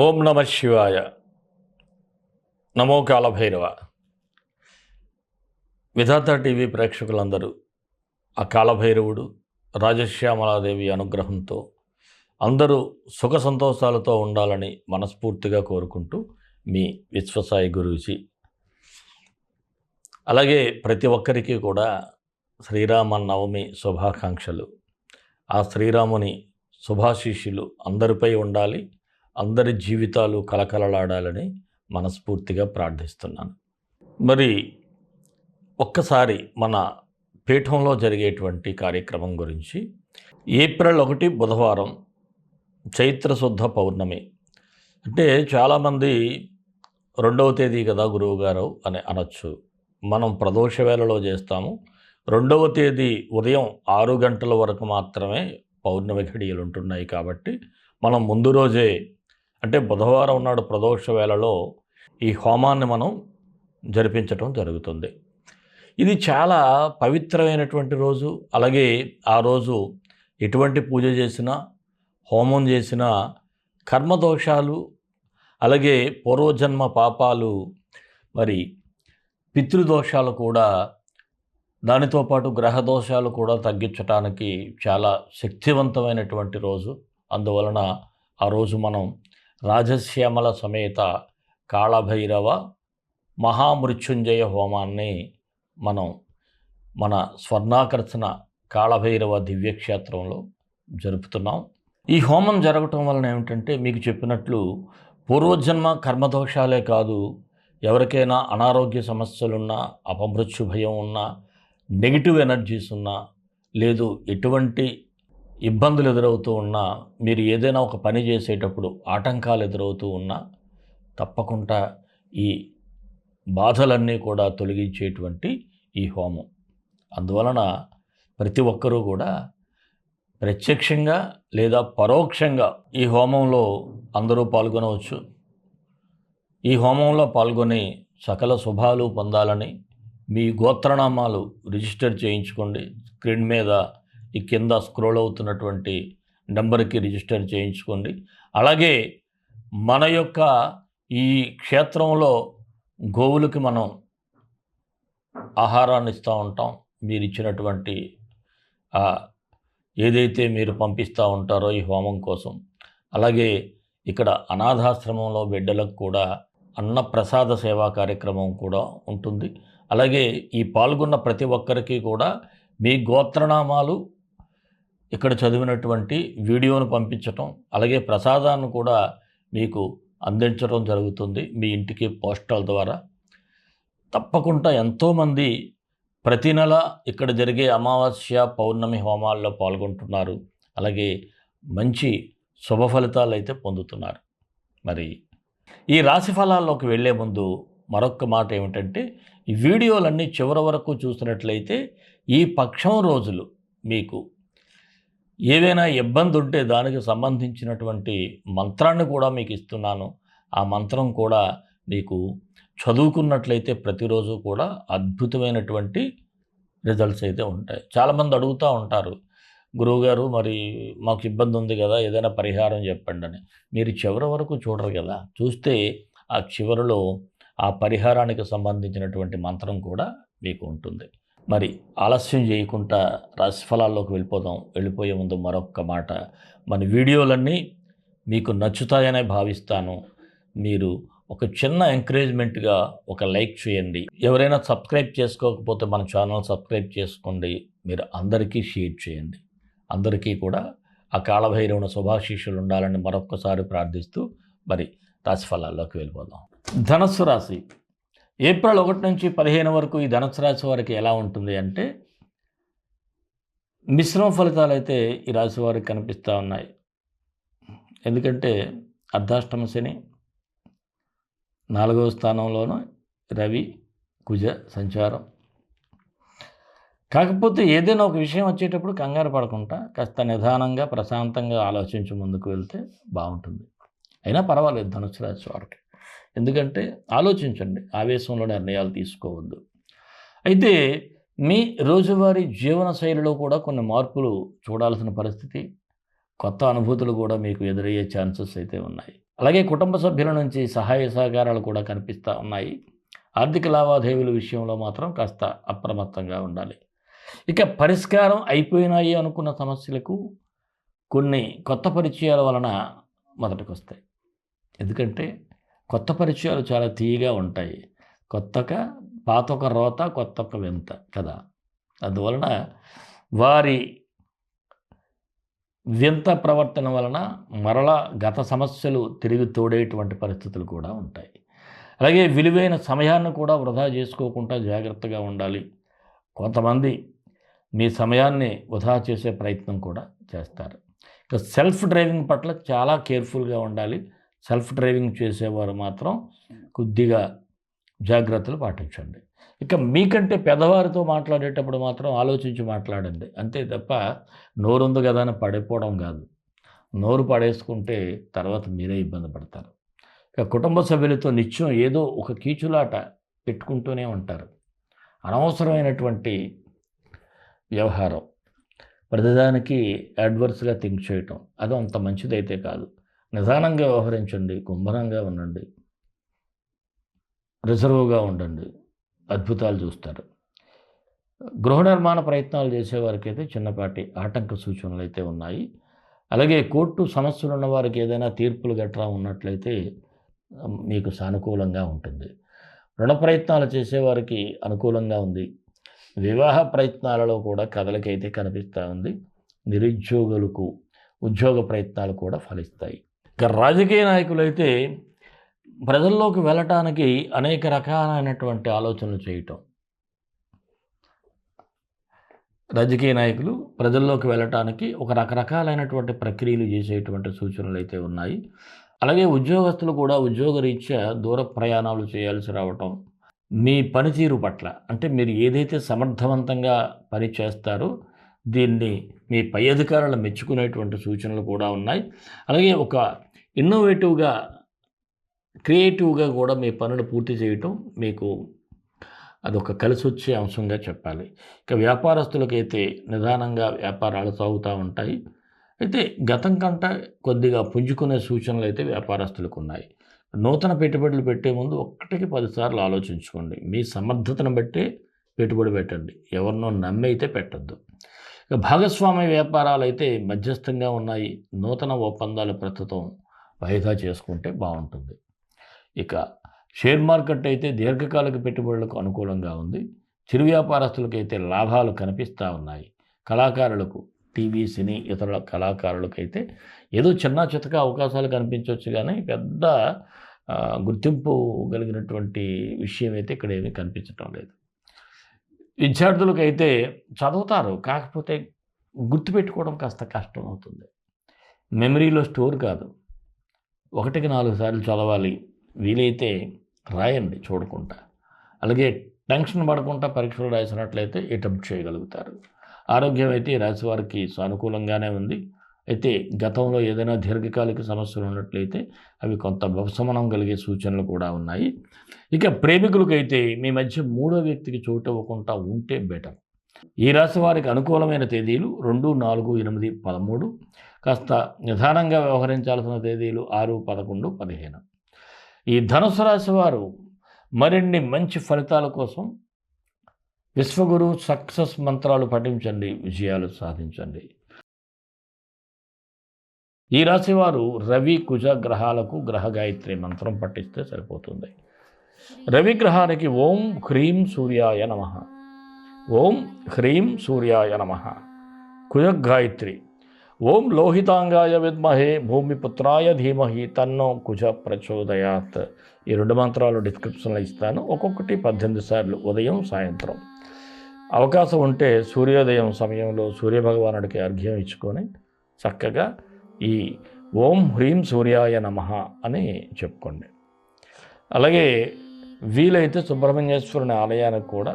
ఓం నమ శివాయ. నమో కాలభైరవ. విధాత టీవీ ప్రేక్షకులందరూ ఆ కాలభైరవుడు రాజశ్యామలాదేవి అనుగ్రహంతో అందరూ సుఖ సంతోషాలతో ఉండాలని మనస్ఫూర్తిగా కోరుకుంటూ మీ విశ్వసాయి గురూజీ. అలాగే ప్రతి ఒక్కరికి కూడా శ్రీరామ నవమి శుభాకాంక్షలు. ఆ శ్రీరాముని శుభాశీస్సులు అందరిపై ఉండాలి, అందరి జీవితాలు కలకలలాడాలని మనస్ఫూర్తిగా ప్రార్థిస్తున్నాను. మరి ఒక్కసారి మన పీఠంలో జరిగేటువంటి కార్యక్రమం గురించి. ఏప్రిల్ 1 బుధవారం, చైత్రశుద్ధ పౌర్ణమి. అంటే చాలామంది 2వ తేదీ కదా గురువుగారు అని అనొచ్చు. మనం ప్రదోష వేళలో చేస్తాము. 2వ తేదీ ఉదయం 6 గంటల వరకు మాత్రమే పౌర్ణమి ఘడియలు ఉంటున్నాయి. కాబట్టి మనం ముందు రోజే, అంటే బుధవారం నాడు ప్రదోష వేళలో ఈ హోమాన్ని మనం జరిపించటం జరుగుతుంది. ఇది చాలా పవిత్రమైనటువంటి రోజు. అలాగే ఆ రోజు ఎటువంటి పూజ చేసినా, హోమం చేసినా కర్మదోషాలు, అలాగే పూర్వజన్మ పాపాలు, మరి పితృదోషాలు కూడా, దానితో పాటు గ్రహదోషాలు కూడా తగ్గించడానికి చాలా శక్తివంతమైనటువంటి రోజు. అందువలన ఆ రోజు మనం రాజశ్యామల సమేత కాళభైరవ మహామృత్యుంజయ హోమాన్ని మనం మన స్వర్ణాకర్షణ కాళభైరవ దివ్యక్షేత్రంలో జరుపుతున్నాం. ఈ హోమం జరగటం వలన ఏమిటంటే, మీకు చెప్పినట్లు పూర్వజన్మ కర్మదోషాలే కాదు, ఎవరికైనా అనారోగ్య సమస్యలున్నా, అపమృత్యు భయం ఉన్నా, నెగిటివ్ ఎనర్జీస్ ఉన్నా, లేదు ఎటువంటి ఇబ్బందులు ఎదురవుతూ ఉన్నా, మీరు ఏదైనా ఒక పని చేసేటప్పుడు ఆటంకాలు ఎదురవుతూ ఉన్నా, తప్పకుండా ఈ బాధలన్నీ కూడా తొలగించేటువంటి ఈ హోమం. అందువలన ప్రతి ఒక్కరూ కూడా ప్రత్యక్షంగా లేదా పరోక్షంగా ఈ హోమంలో అందరూ పాల్గొనవచ్చు. ఈ హోమంలో పాల్గొని సకల శుభాలు పొందాలని మీ గోత్రనామాలు రిజిస్టర్ చేయించుకోండి. స్క్రీన్ మీద ఈ కింద స్క్రోల్ అవుతున్నటువంటి నెంబర్కి రిజిస్టర్ చేయించుకోండి. అలాగే మన యొక్క ఈ క్షేత్రంలో గోవులకి మనం ఆహారాన్ని ఇస్తూ ఉంటాం. మీరు ఇచ్చినటువంటి ఏదైతే మీరు పంపిస్తూ ఉంటారో ఈ హోమం కోసం. అలాగే ఇక్కడ అనాథాశ్రమంలో బిడ్డలకు కూడా అన్నప్రసాద సేవా కార్యక్రమం కూడా ఉంటుంది. అలాగే ఈ పాల్గొన్న ప్రతి ఒక్కరికి కూడా మీ గోత్రనామాలు ఇక్కడ చదివినటువంటి వీడియోను పంపించటం, అలాగే ప్రసాదాన్ని కూడా మీకు అందించడం జరుగుతుంది మీ ఇంటికి పోస్టల్ ద్వారా. తప్పకుండా ఎంతోమంది ప్రతి నెల ఇక్కడ జరిగే అమావాస్య పౌర్ణమి హోమాల్లో పాల్గొంటున్నారు. అలాగే మంచి శుభ ఫలితాలు అయితే పొందుతున్నారు. మరి ఈ రాశి ఫలాల్లోకి వెళ్ళే ముందు మరొక మాట ఏమిటంటే, ఈ వీడియోలన్నీ చివరి వరకు చూసినట్లయితే ఈ పక్షం రోజులు మీకు ఏదైనా ఇబ్బంది ఉంటే దానికి సంబంధించినటువంటి మంత్రాన్ని కూడా మీకు ఇస్తున్నాను. ఆ మంత్రం కూడా మీకు చదువుకున్నట్లయితే ప్రతిరోజు కూడా అద్భుతమైనటువంటి రిజల్ట్స్ అయితే ఉంటాయి. చాలామంది అడుగుతూ ఉంటారు, గురువుగారు మరి మాకు ఇబ్బంది ఉంది కదా, ఏదైనా పరిహారం చెప్పండి అని. మీరు చివరి వరకు చూడరు కదా. చూస్తే ఆ చివరిలో ఆ పరిహారానికి సంబంధించినటువంటి మంత్రం కూడా మీకు ఉంటుంది. మరి ఆలస్యం చేయకుండా రాశిఫలాల్లోకి వెళ్ళిపోయే ముందు మరొక్క మాట, మన వీడియోలన్నీ మీకు నచ్చుతాయనే భావిస్తాను. మీరు ఒక చిన్న ఎంకరేజ్మెంట్గా ఒక లైక్ చేయండి. ఎవరైనా సబ్స్క్రైబ్ చేసుకోకపోతే మన ఛానల్ సబ్స్క్రైబ్ చేసుకోండి. మీరు అందరికీ షేర్ చేయండి. అందరికీ కూడా ఆ కాళభైరవుని శుభాశీస్సులు ఉండాలని మరొక్కసారి ప్రార్థిస్తూ మరి రాశిఫలాల్లోకి వెళ్ళిపోదాం. ధనస్సు రాశి. ఏప్రిల్ 1 నుంచి 15 వరకు ఈ ధనుసు రాశి వారికి ఎలా ఉంటుంది అంటే, మిశ్రమ ఫలితాలు అయితే ఈ రాశి వారికి కనిపిస్తూ ఉన్నాయి. ఎందుకంటే అర్ధాష్టమ శని, 4వ స్థానంలోనూ రవి కుజ సంచారం. కాకపోతే ఏదైనా ఒక విషయం వచ్చేటప్పుడు కంగారు పడకుండా కాస్త నిదానంగా ప్రశాంతంగా ఆలోచించి ముందుకు వెళ్తే బాగుంటుంది. అయినా పర్వాలేదు ధనుసు రాశి వారికి. ఎందుకంటే ఆలోచించండి, ఆవేశంలో నిర్ణయాలు తీసుకోవద్దు. అయితే మీ రోజువారీ జీవన శైలిలో కూడా కొన్ని మార్పులు చూడాల్సిన పరిస్థితి, కొత్త అనుభూతులు కూడా మీకు ఎదురయ్యే ఛాన్సెస్ అయితే ఉన్నాయి. అలాగే కుటుంబ సభ్యుల నుంచి సహాయ సహకారాలు కూడా కనిపిస్తూ ఉన్నాయి. ఆర్థిక లావాదేవీల విషయంలో మాత్రం కాస్త అప్రమత్తంగా ఉండాలి. ఇక పరిష్కారం అయిపోయినాయి అనుకున్న సమస్యలకు కొన్ని కొత్త పరిచయాల వలన మొదటికొస్తాయి. ఎందుకంటే కొత్త పరిచయాలు చాలా తీయగా ఉంటాయి. కొత్తగా పాతొక రోత కొత్తొక వింత కదా! అందువలన వారి వింత ప్రవర్తన వలన మరలా గత సమస్యలు తిరిగి తోడేటువంటి పరిస్థితులు కూడా ఉంటాయి. అలాగే విలువైన సమయాన్ని కూడా వృధా చేసుకోకుండా జాగ్రత్తగా ఉండాలి. కొంతమంది మీ సమయాన్ని వృధా చేసే ప్రయత్నం కూడా చేస్తారు. ఇక సెల్ఫ్ డ్రైవింగ్ పట్ల చాలా కేర్ఫుల్గా ఉండాలి. సెల్ఫ్ డ్రైవింగ్ చేసేవారు మాత్రం కొద్దిగా జాగ్రత్తలు పాటించండి. ఇక మీకంటే పెద్దవారితో మాట్లాడేటప్పుడు మాత్రం ఆలోచించి మాట్లాడండి. అంతే తప్ప నోరుంది కదా అని పడిపోవడం కాదు. నోరు పడేసుకుంటే తర్వాత మీరే ఇబ్బంది పడతారు. ఇక కుటుంబ సభ్యులతో నిత్యం ఏదో ఒక కీచులాట పెట్టుకుంటూనే ఉంటారు. అనవసరమైనటువంటి వ్యవహారం, ప్రతిదానికి అడ్వర్స్గా థింక్ చేయటం అది అంత మంచిదైతే కాదు. నిదానంగా వ్యవహరించండి, గుంభనంగా ఉండండి, రిజర్వ్గా ఉండండి, అద్భుతాలు చూస్తారు. గృహ నిర్మాణ ప్రయత్నాలు చేసేవారికి అయితే చిన్నపాటి ఆటంక సూచనలు అయితే ఉన్నాయి. అలాగే కోర్టు సమస్యలు ఉన్న వారికి ఏదైనా తీర్పులు గట్రా ఉన్నట్లయితే మీకు సానుకూలంగా ఉంటుంది. రుణ ప్రయత్నాలు చేసేవారికి అనుకూలంగా ఉంది. వివాహ ప్రయత్నాలలో కూడా కదలికైతే కనిపిస్తూ ఉంది. నిరుద్యోగులకు ఉద్యోగ ప్రయత్నాలు కూడా ఫలిస్తాయి. ఇక రాజకీయ నాయకులైతే ప్రజల్లోకి వెళ్ళటానికి అనేక రకాలైనటువంటి ఆలోచనలు చేయటం. రాజకీయ నాయకులు ప్రజల్లోకి వెళ్ళటానికి ఒక రకరకాలైనటువంటి ప్రక్రియలు చేసేటువంటి సూచనలు అయితే ఉన్నాయి. అలాగే ఉద్యోగస్తులు కూడా ఉద్యోగరీత్యా దూర ప్రయాణాలు చేయాల్సి రావటం, మీ పనితీరు పట్ల అంటే మీరు ఏదైతే సమర్థవంతంగా పని చేస్తారో దీన్ని మీ పై అధికారులు మెచ్చుకునేటువంటి సూచనలు కూడా ఉన్నాయి. అలాగే ఒక ఇన్నోవేటివ్గా, క్రియేటివ్గా కూడా మీ పనులు పూర్తి చేయటం మీకు అదొక కలిసొచ్చే అంశంగా చెప్పాలి. ఇక వ్యాపారస్తులకైతే నిదానంగా వ్యాపారాలు సాగుతూ ఉంటాయి. అయితే గతం కంటే కొద్దిగా పుంజుకునే సూచనలు అయితే వ్యాపారస్తులకు ఉన్నాయి. నూతన పెట్టుబడులు పెట్టే ముందు 1కి 10 సార్లు ఆలోచించుకోండి. మీ సమర్థతను బట్టే పెట్టుబడి పెట్టండి. ఎవరినో నమ్మి అయితే పెట్టద్దు. ఇక భాగస్వామ్య వ్యాపారాలు అయితే మధ్యస్థంగా ఉన్నాయి. నూతన ఒప్పందాలు ప్రస్తుతం వాయిదా చేసుకుంటే బాగుంటుంది. ఇక షేర్ మార్కెట్ అయితే దీర్ఘకాలిక పెట్టుబడులకు అనుకూలంగా ఉంది. చిరు వ్యాపారస్తులకైతే లాభాలు కనిపిస్తూ ఉన్నాయి. కళాకారులకు, టీవీ, సినీ ఇతర కళాకారులకైతే ఏదో చిన్న చితక అవకాశాలు కనిపించవచ్చు కానీ పెద్ద గుర్తింపు కలిగినటువంటి విషయం అయితే ఇక్కడ ఏమీ కనిపించటం లేదు. విద్యార్థులకైతే చదువుతారు, కాకపోతే గుర్తుపెట్టుకోవడం కాస్త కష్టం అవుతుంది. మెమరీలో స్టోర్ కాదు. 1కి 4 సార్లు చదవాలి. వీలైతే రాయండి చూడకుండా. అలాగే టెన్షన్ పడకుండా పరీక్షలు రాసినట్లయితే అటెంప్ట్ చేయగలుగుతారు. ఆరోగ్యం అయితే ఈ రాశి వారికి సానుకూలంగానే ఉంది. అయితే గతంలో ఏదైనా దీర్ఘకాలిక సమస్యలు ఉన్నట్లయితే అవి కొంత ఉపశమనం కలిగే సూచనలు కూడా ఉన్నాయి. ఇక ప్రేమికులకైతే మీ మధ్య మూడో వ్యక్తికి చోటు ఇవ్వకుండా ఉంటే బెటర్. ఈ రాశి వారికి అనుకూలమైన తేదీలు 2, 4, 8, 13. కాస్త నిదానంగా వ్యవహరించాల్సిన తేదీలు 6, 11, 15. ఈ ధనుసు రాశి వారు మరిన్ని మంచి ఫలితాల కోసం విశ్వగురు సక్సెస్ మంత్రాలు పఠించండి, విజయాలు సాధించండి. ఈ రాశివారు రవి, కుజ గ్రహాలకు గ్రహ గాయత్రి మంత్రం పఠిస్తే సరిపోతుంది. రవి గ్రహానికి ఓం హ్రీం సూర్యాయ నమః, ఓం హ్రీం సూర్యాయ నమః. కుజ గాయత్రి ఓం లోహితాంగాయ విద్మహే భూమిపుత్రాయ ధీమహి తన్నో కుజ ప్రచోదయాత్. ఈ 2 మంత్రాలు డిస్క్రిప్షన్లో ఇస్తాను. ఒక్కొక్కటి 18 సార్లు ఉదయం, సాయంత్రం. అవకాశం ఉంటే సూర్యోదయం సమయంలో సూర్యభగవానుడికి అర్ఘ్యం ఇచ్చుకొని చక్కగా ఈ ఓం హ్రీం సూర్యాయ నమః అని చెప్పుకోండి. అలాగే వీలైతే సుబ్రహ్మణ్యేశ్వరుని ఆలయానికి కూడా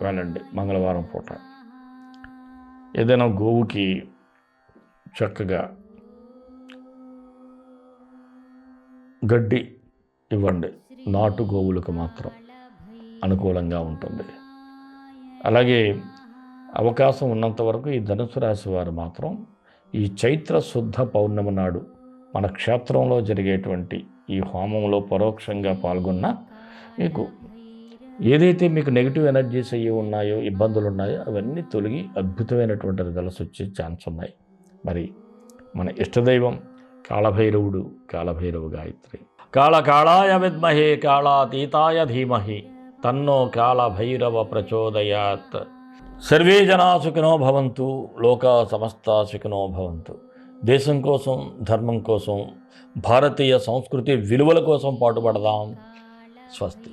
వెళ్ళండి. మంగళవారం పూట ఏదైనా గోవుకి చక్కగా గడ్డి ఇవ్వండి. నాటు గోవులకు మాత్రం అనుకూలంగా ఉంటుంది. అలాగే అవకాశం ఉన్నంత వరకు ఈ ధనుసు రాశి వారు మాత్రం ఈ చైత్ర శుద్ధ పౌర్ణమి నాడు మన క్షేత్రంలో జరిగేటువంటి ఈ హోమంలో పరోక్షంగా పాల్గొన్న మీకు ఏదైతే మీకు నెగిటివ్ ఎనర్జీస్ అయ్యి ఉన్నాయో, ఇబ్బందులు ఉన్నాయో అవన్నీ తొలగి అద్భుతమైనటువంటి రిజల్ట్స్ వచ్చే ఛాన్స్ ఉన్నాయి. మరి మన ఇష్టదైవం కాళభైరవుడు, కాళభైరవ గాయత్రి. కాళకాళాయ విద్మహే కాళాతీతాయ ధీమహి తన్నో కాళభైరవ ప్రచోదయాత్. సర్వే జనా సుఖినో భవంతు, లోకా సమస్తా సుఖినో భవంతు. దేశం కోసం, ధర్మం కోసం, భారతీయ సంస్కృతి విలువల కోసం పాటుపడదాం. స్వస్తి.